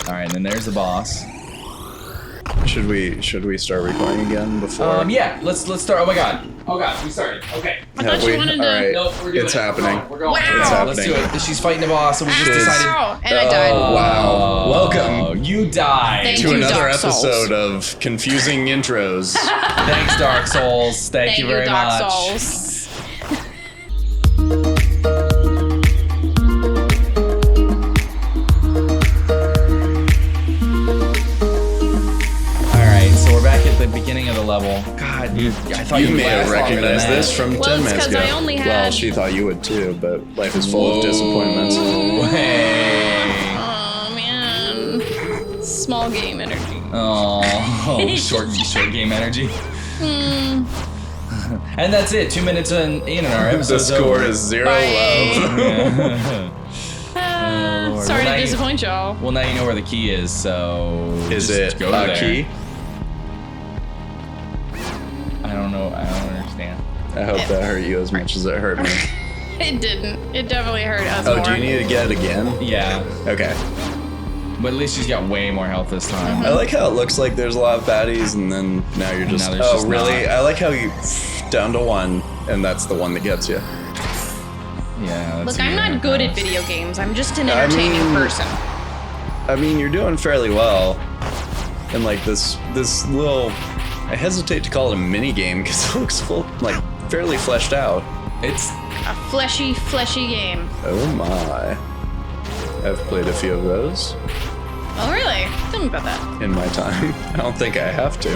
All right, and then there's the boss. Should we start recording again before? Yeah. Let's start. Oh my god. Oh god, we started. Okay. I thought you wanted to. All right. Nope, we're doing It's it. happening. We're going. Wow. It's happening. Let's do it. She's fighting the boss, and we just decided. Ow, and I died. Wow. Welcome You died. Thank to you, another Dark Souls. episode of confusing intros. Thanks, Dark Souls. Thank you very Dark much. Souls. Alright, so we're back at the beginning of the level. God, I thought You you may have last longer than recognized that. this from Well, 10 it's minutes 'cause ago. I only Well, had- she thought you would too, but life is full of disappointments. Hey. Oh man, small game energy. Oh, short game energy. And that's it. 2 minutes in and our The episode's score over. is 0 Bye. love. Lord. Sorry Well, now to you- disappoint y'all. Well, now you know where the key is, so Is just it go a there. key? I don't know. I don't understand. I hope that hurt you as much as it hurt me. It didn't. It definitely hurt us Oh, more. do you need to get it again? Yeah, Okay. but at least she's got way more health this time. I like how it looks like there's a lot of baddies, and then now you're just. Now there's Oh, just really? not. I like how you down to 1, and that's the one that gets you. Yeah. Look, I'm not good at video games. I'm just an entertaining person. I mean, you're doing fairly well, and like this little. I hesitate to call it a mini game because it looks like fairly fleshed out. It's A fleshy game. Oh my! I've played a few of those Oh, really? Tell me about that. in my time. I don't think I have to.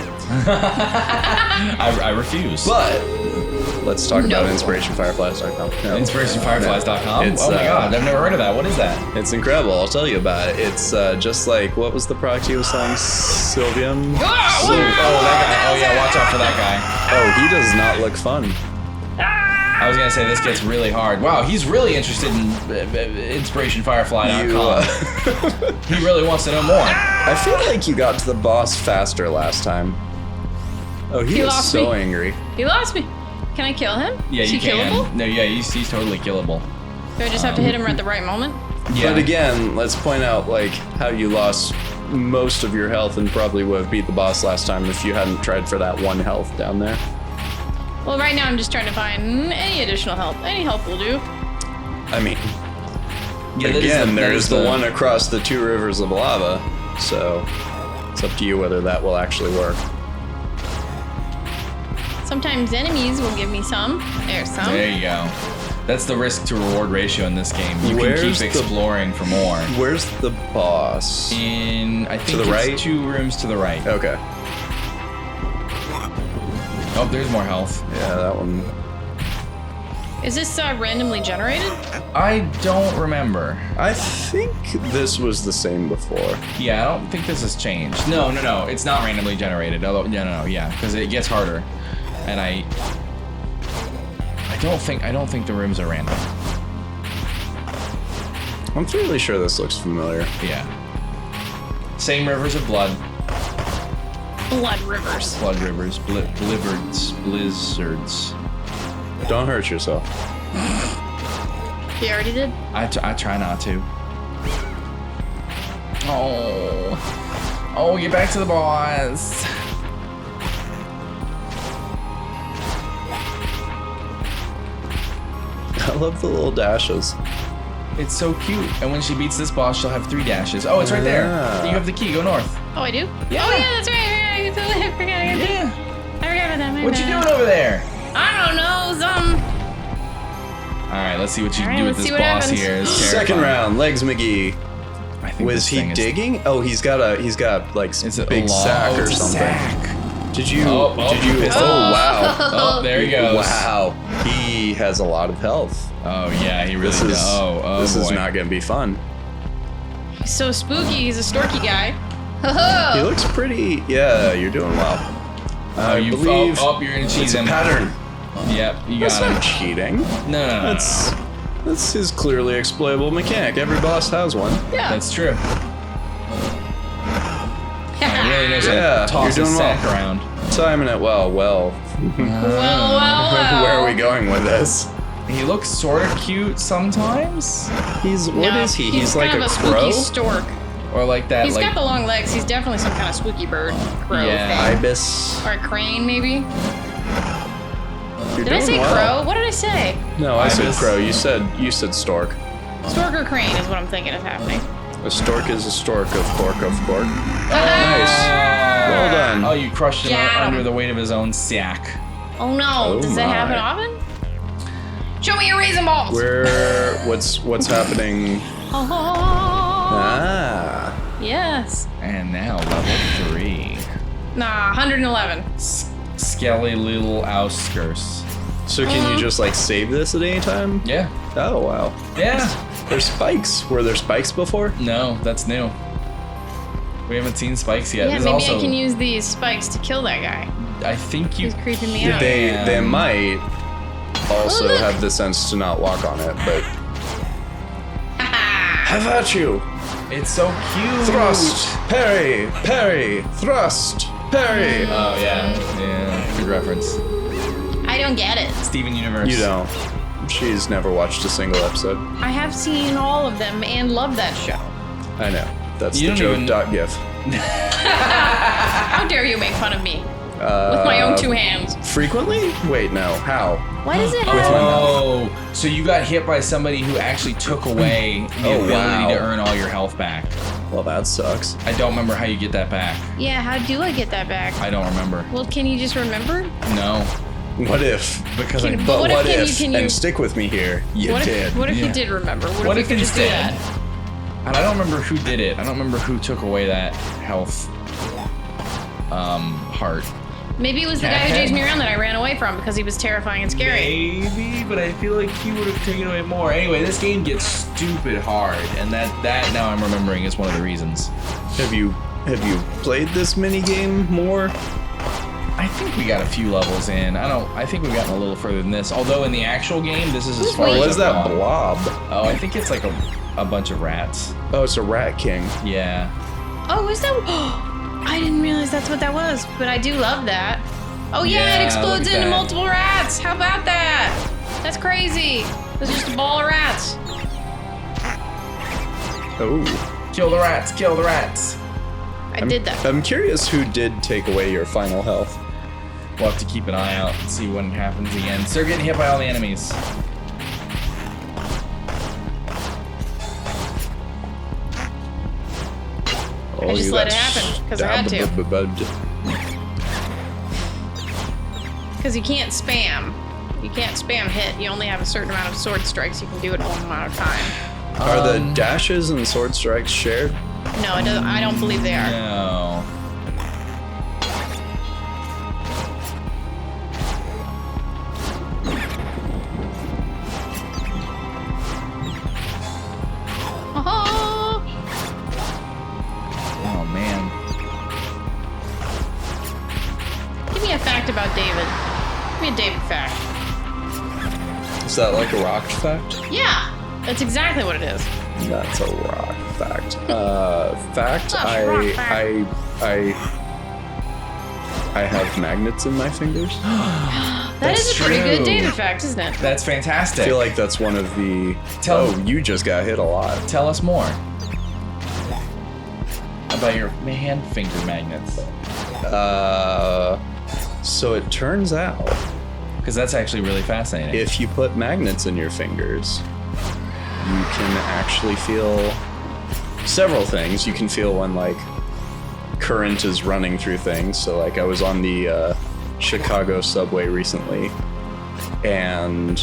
I refuse. But let's talk No. about InspirationFireflies.com. No. InspirationFireflies.com. It's, Oh my god, I've never heard of that. What is that? It's incredible. I'll tell you about it. It's just like, what was the product he was selling? Sylvium? Oh, that guy. Oh yeah, watch out for that guy. Oh, he does not look fun. I was gonna say this gets really hard. Wow, he's really interested in InspirationFirefly.com. He really wants to know more. I feel like you got to the boss faster last time. Oh, he is lost so me. angry. He lost me. Can I kill him? Yeah, Is you he can. killable? No, yeah, he's totally killable. Do I just have to hit him at the right moment? Yeah. But again, let's point out like how you lost most of your health and probably would have beat the boss last time if you hadn't tried for that 1 health down there. Well, right now I'm just trying to find any additional help. Any help will do. I mean, Yeah, that is again, that there's is the one across the 2 rivers of lava, so it's up to you whether that will actually work. Sometimes enemies will give me some. There's some. There you go. That's the risk to reward ratio in this game. You Where's can the- keep exploring for more. Where's the boss? I think the it's right? 2 rooms to the right. Okay. Oh, there's more health. Yeah, that one. Is this randomly generated? I don't remember. I think this was the same before. Yeah, I don't think this has changed. No, it's not randomly generated. Although, yeah, because it gets harder, and I don't think the rooms are random. I'm fairly sure this looks familiar. Yeah. Same rivers of blood. Blood rivers. Blood rivers, blizzards. Don't hurt yourself. He already did. I try not to. Oh, get back to the boss. I love the little dashes. It's so cute. And when she beats this boss, she'll have 3 dashes. Oh, it's right there. Yeah. You have the key. Go north. Oh, I do? Yeah. Oh, yeah, that's right. I forgot. Yeah. I forgot about that. What you doing over there? I don't know. All right, let's see what you All can right, do with let's this see what boss happens. here. It's Second terrifying. round, Legs McGee. I think Was this he thing is- digging? Oh, he's got like Is it big a log? sack Oh, or it's a something. sack. Did you? Oh, did you? it's Oh, a- wow! Oh, there he goes. Wow, he has a lot of health. Oh yeah, he really This does. is Oh this boy. is not gonna be fun. He's so spooky. He's a storky guy. He looks pretty. Yeah, you're doing well. Oh, I believe you're gonna cheat it's a him. pattern. Yep, you That's got not him. cheating. No. That's his clearly exploitable mechanic. Every boss has one. Yeah. That's true. He really knows how Yeah, to toss you're his doing sack well. around. Timing it well. well. Where are we going with this? He looks sort of cute sometimes. What is he? He's like kind a of crow. spooky stork. Or like that. He's like, got the long legs. He's definitely some kind of spooky bird. Crow Yeah. thing. Ibis. Or a crane, maybe? You're Did I doing say well. crow? What did I say? No, I said Ibis. crow. You said stork. Stork or crane is what I'm thinking is happening. A stork is a stork of cork. Ah! Nice. Well done. Oh, you crushed him Got him. under the weight of his own sack. Oh no, Oh does that my. happen often? Show me your raisin balls! What's happening? Oh, Ah. yes. And now level 3. Nah, 111. Skelly little outskirts. So can you just like save this at any time? Yeah. Oh wow. Yeah. There's spikes. Were there spikes before? No, that's new. We haven't seen spikes yet. Yeah, There's maybe also, I can use these spikes to kill that guy. I think you. He's creeping me out. They might also look. have the sense to not walk on it, but have at you. It's so cute. Thrust, parry, thrust, parry. Oh yeah, yeah. Good reference. I don't get it. Steven Universe. You don't. She's never watched a single episode. I have seen all of them and love that show. I know. That's You the don't even- joke.gif. How dare you make fun of me? With my own 2 hands. Frequently? Wait, no. How? Why does it With my have... mouth. Oh, so you got hit by somebody who actually took away the Oh, ability wow. to earn all your health back. Well, that sucks. I don't remember how you get that back. Yeah, how do I get that back? I don't remember. Well, can you just remember? No, What if? because Can- I. But what if- What can you- if? can you- And stick with me here. You What did. if Yeah. you did remember? What if if you could just do instead? that? And I don't remember who did it. I don't remember who took away that health. Heart. Maybe it was the guy who chased me around that I ran away from because he was terrifying and scary. Maybe, but I feel like he would have taken away more. Anyway, this game gets stupid hard, and that now I'm remembering is one of the reasons. Have you played this mini game more? I think we got a few levels in. I think we've gotten a little further than this. Although in the actual game, this is as far Or as was I've that gone. blob? Oh, I think it's like a bunch of rats. Oh, it's a rat king. Yeah. Oh, is that? I didn't realize that's what that was, but I do love that. Oh yeah, Yeah, it explodes look at into that. multiple rats. How about that? That's crazy. It's just a ball of rats. Oh. Kill the rats! Kill the rats! I did that. I'm curious who did take away your final health. We'll have to keep an eye out and see when it happens again. Start getting hit by all the enemies. Oh, just you let got it happen, 'cause I had to. stabbed. Because you can't spam. You can't spam hit. You only have a certain amount of sword strikes you can do at one amount of time. Are the dashes and sword strikes shared? No, it doesn't, I don't believe they are. No. Oh, Oh man. give me a fact about David. Give me a David fact. Is that like a rock fact? Yeah, that's exactly what it is. That's a rock fact. Fact, That's a rock fact. I have magnets in my fingers. That is That's a pretty true. good David fact, isn't it? That's I fantastic. feel like that's one of the. Tell- you just got hit a lot. Tell us more about your hand finger magnets. So it turns out, Because that's actually really fascinating. if you put magnets in your fingers, you can actually feel several things. You can feel when like current is running through things. So like I was on the Chicago subway recently and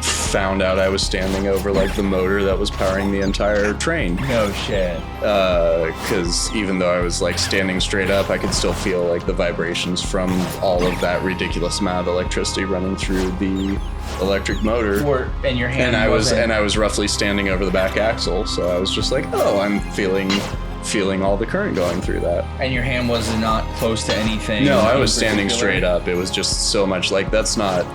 found out I was standing over like the motor that was powering the entire train. No shit. Because even though I was like standing straight up, I could still feel like the vibrations from all of that ridiculous amount of electricity running through the electric motor. And your hand And I was wasn't- roughly standing over the back axle, so I was just like, oh, I'm feeling all the current going through that. And your hand was not close to anything. No, I in was standing particular? straight up. It was just so much like that's not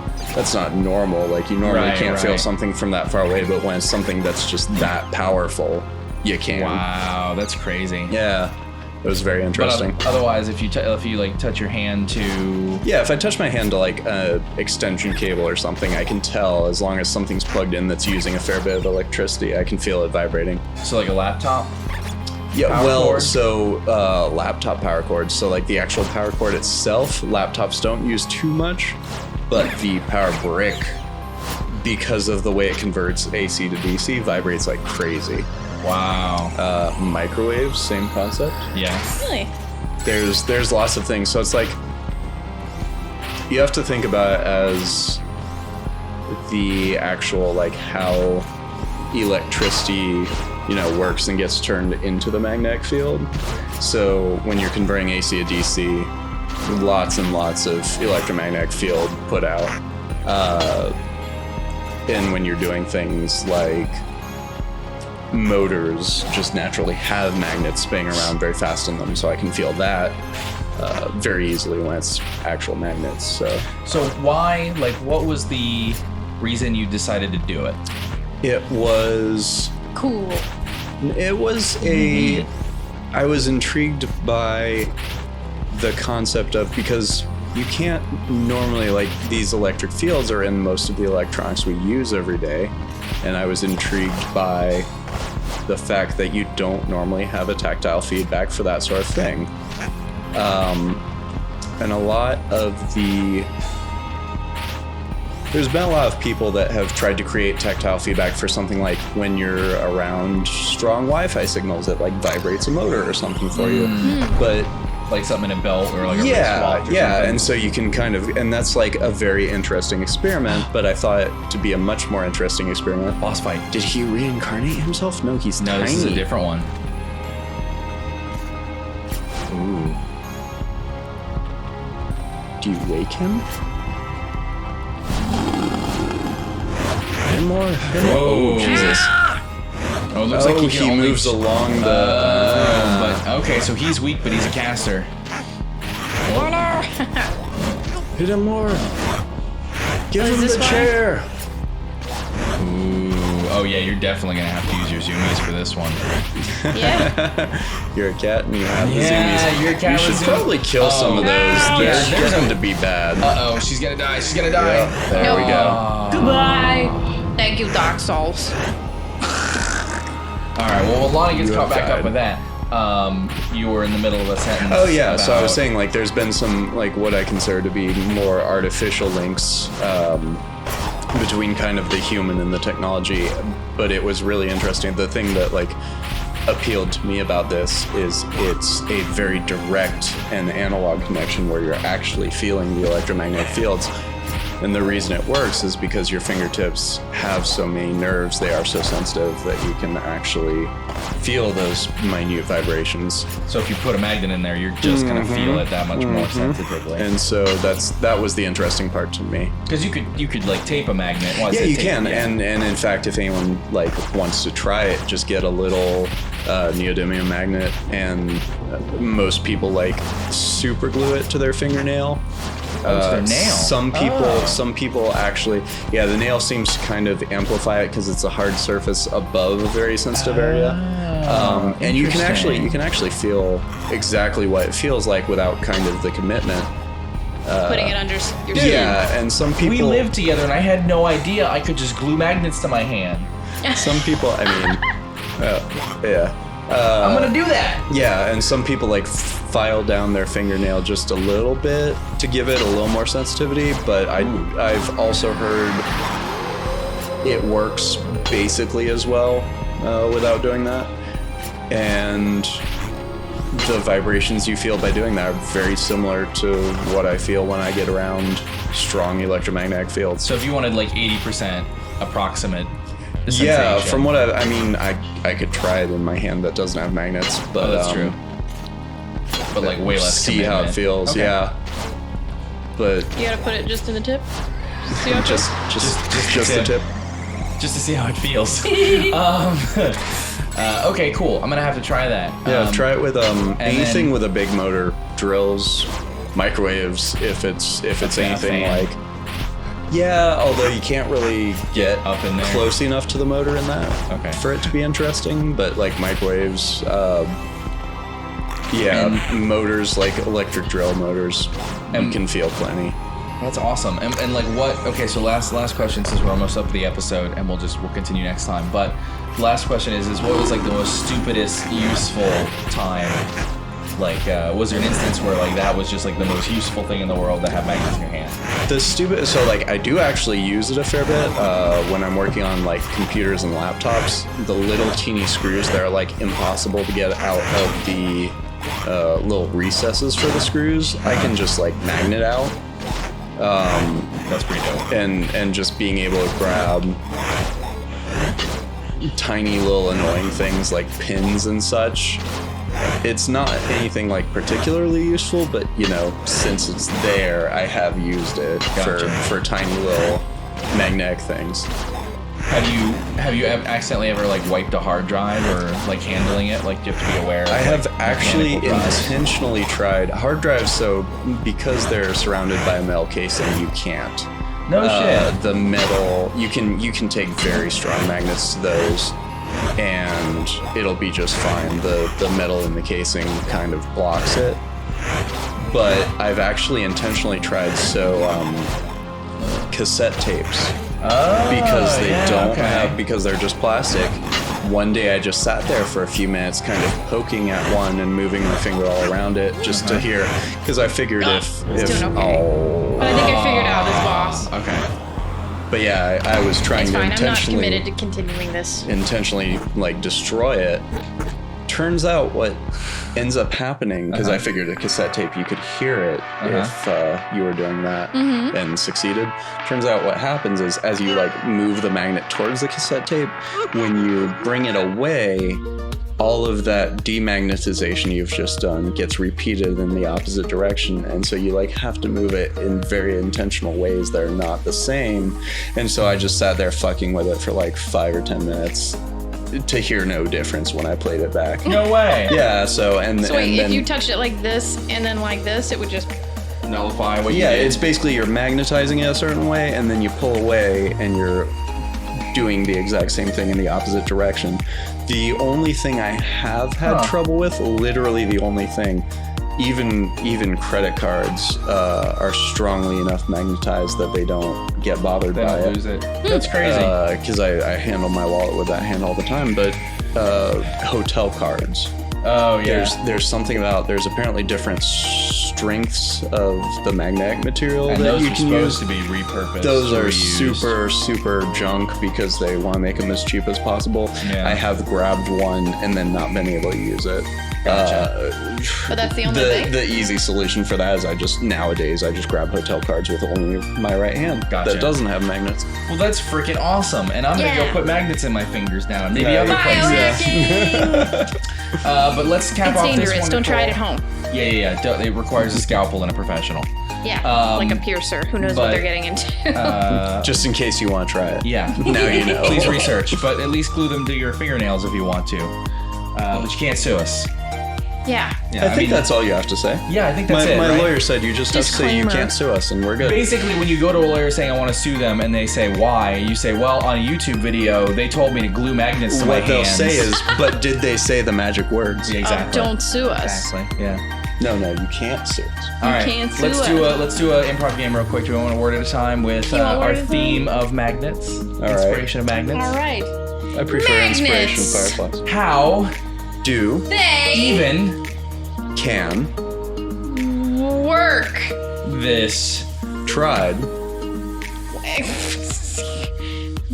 normal. Like you normally Right, can't feel right. something from that far away, but when it's something that's just that powerful, you can. Wow, that's crazy. Yeah. It was very interesting. But otherwise, if you like touch your hand to Yeah, if I touch my hand to like a extension cable or something, I can tell as long as something's plugged in that's using a fair bit of electricity, I can feel it vibrating. so like a laptop. Yeah, Power well, cord? so laptop power cords. So like the actual power cord itself, laptops don't use too much, but the power brick, because of the way it converts AC to DC, vibrates like crazy. Wow. Microwaves, same concept. Yeah. Really? There's lots of things. So it's like you have to think about it as the actual like how electricity, you know, works and gets turned into the magnetic field. So when you're converting AC to DC, lots and lots of electromagnetic field put out. And when you're doing things like motors just naturally have magnets spinning around very fast in them, so I can feel that very easily when it's actual magnets. So why? Like, what was the reason you decided to do it? It was Cool. I was intrigued by the concept of, because you can't normally, like, these electric fields are in most of the electronics we use every day, and I was intrigued by the fact that you don't normally have a tactile feedback for that sort of thing. And a lot of there's been a lot of people that have tried to create tactile feedback for something like when you're around strong Wi-Fi signals, it like vibrates a motor or something for you. But Like something in a belt or like a wristwatch or yeah, something? and so you can kind of, and that's like a very interesting experiment, but I thought it to be a much more interesting experiment. Boss fight. Did he reincarnate himself? No, he's No, tiny. this is a different one. Ooh. Do you wake him? Hit more. Oh, Jesus. Oh, it looks like He can only... moves along the... but okay, so he's weak, but he's a caster. Hit him more. Give is him this the one? chair. Ooh, oh yeah, you're definitely gonna have to use your zoomies for this one. Yeah. You're a cat and you have the Yeah, zoomies. you're a cat You with should zoom- probably kill some of those. Ouch. They're Yeah, there's getting a- to be bad. Uh-oh, she's gonna die, she's gonna die. Yeah, there No. we go. Goodbye. Thank you, Dark Souls. Alright, well, while Lonnie gets You caught have back up died. with that, you were in the middle of a sentence. Oh yeah, so I was about- saying like there's been some like what I consider to be more artificial links between kind of the human and the technology, but it was really interesting. The thing that like appealed to me about this is it's a very direct and analog connection where you're actually feeling the electromagnetic fields. And the reason it works is because your fingertips have so many nerves, they are so sensitive that you can actually feel those minute vibrations. So if you put a magnet in there, you're just gonna feel it that much more sensitively. And so that was the interesting part to me. Because you could like tape a magnet. Well, I Yeah, said you tape, can, yeah. and in fact, if anyone like wants to try it, just get a little neodymium magnet, and most people like super glue it to their fingernail. To their nail. Some people actually, yeah, the nail seems to kind of amplify it because it's a hard surface above a very sensitive area, and you can actually feel exactly what it feels like without kind of the commitment. Putting it under your skin. Yeah, and some people. We lived together, and I had no idea I could just glue magnets to my hand. Some people, I mean, yeah. I'm gonna do that. Yeah, and some people like file down their fingernail just a little bit to give it a little more sensitivity, but I've also heard it works basically as well without doing that. And the vibrations you feel by doing that are very similar to what I feel when I get around strong electromagnetic fields. So if you wanted like 80% approximate the Yeah, sensation. from what I mean, I could try it in my hand that doesn't have magnets, but Oh, that's true. But like way less see how it commitment. feels. Okay. Yeah, but You gotta put it just in the tip. See how it just the tip. Just to see how it feels. Okay, cool. I'm gonna have to try that. Yeah, try it with anything then- with a big motor, drills, microwaves. If it's fan. anything like. Yeah, although you can't really get Up in there. close enough to the motor in that Okay. for it to be interesting. But like microwaves, Yeah, And motors like electric drill motors, you can feel plenty. that's awesome. And like what? Okay, so last question since we're almost up to the episode, and we'll continue next time. But the last question is what was like the most stupidest useful time? Like, was there an instance where like that was just like the most useful thing in the world to have magnets in your hand? So like I do actually use it a fair bit when I'm working on like computers and laptops. The little teeny screws that are like impossible to get out of the little recesses for the screws, I can just like magnet out. That's pretty dope. And just being able to grab tiny little annoying things like pins and such. It's not anything like particularly useful, but you know, since it's there, I have used it for tiny little magnetic things. Have you accidentally ever like wiped a hard drive or like handling it? Like you have to be aware. I have like, actually mechanical drives? intentionally tried hard drives, so because they're surrounded by a metal casing, you can't. No shit. The metal, you can take very strong magnets to those, and it'll be just fine. The metal in the casing kind of blocks it. But I've actually intentionally tried cassette tapes. Because they don't have, because they're just plastic. One day I just sat there for a few minutes kind of poking at one and moving my finger all around it just to hear, because I figured if doing okay. But I think I figured out this boss. Okay. But yeah, I was trying It's to fine. I'm not intentionally committed to continuing this. like destroy it. Turns out what ends up happening, because I figured a cassette tape you could hear it if you were doing that and succeeded. Turns out what happens is as you like move the magnet towards the cassette tape, when you bring it away, all of that demagnetization you've just done gets repeated in the opposite direction, and so you like have to move it in very intentional ways that are not the same. And so I just sat there fucking with it for like 5 or 10 minutes to hear no difference when I played it back. No way. Yeah, so wait, and if then you touched it like this and then like this, it would just... Nullify what you yeah, did. it's basically you're magnetizing it a certain way, and then you pull away and you're doing the exact same thing in the opposite direction. The only thing I have had trouble with, literally the only thing, even credit cards are strongly enough magnetized that they don't get bothered They by don't it. lose it. That's crazy. Because I handle my wallet with that hand all the time. But hotel cards. Oh yeah. There's something about, there's apparently different strengths of the magnetic material and that those you are can supposed use. to be repurposed. Those or are reused. super junk because they want to make them as cheap as possible. Yeah. I have grabbed one and then not been able to use it. Gotcha. But that's the only thing? The easy solution for that is nowadays I just grab hotel cards with only my right hand Gotcha. that doesn't have magnets. Well, that's freaking awesome, and I'm gonna go put magnets in my fingers now, and maybe other places. Biohacking! But let's cap It's off this dangerous. Don't try it at wonderful- home. Yeah. It requires a scalpel and a professional. Yeah, like a piercer. Who knows what but- they're getting into? Just in case you want to try it. Yeah. Now you know. Please research, but at least glue them to your fingernails if you want to. But you can't sue us. Yeah. Yeah, I think that's all you have to say. Yeah, I think that's my it. My right? lawyer said you just have to say you Disclaimer. can't sue us and we're good. Basically, when you go to a lawyer saying I want to sue them, and they say why, you say, well, on a YouTube video, they told me to glue magnets to my What they'll hands. say is, but did they say the magic words? Yeah, exactly. Don't sue us. Exactly. Yeah. No, you can't sue us. All right. can't sue let's do a improv game real quick. Do we want a word at a time with You want our word at a theme of magnets? right. Inspiration of magnets. All right. I prefer Magnets. inspiration fireflies. How Do, They even can, work. this tried,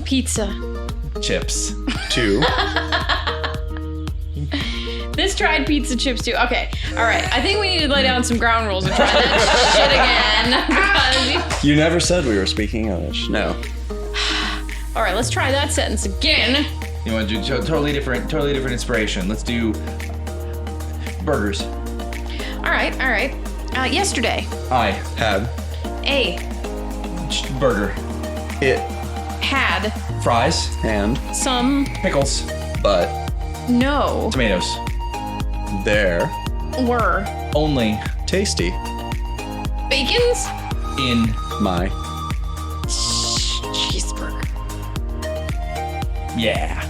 Pizza. chips? to, This tried pizza chips too. Okay. All right. I think we need to lay down some ground rules and try that shit again. Because you never said we were speaking English. No. all right, let's try that sentence again. You want to do totally different inspiration? Let's do burgers. All right. Yesterday, I Had, A burger, it, had fries, and, some pickles, but, no tomatoes. there, were Only tasty, bacons in my, cheeseburger. yeah.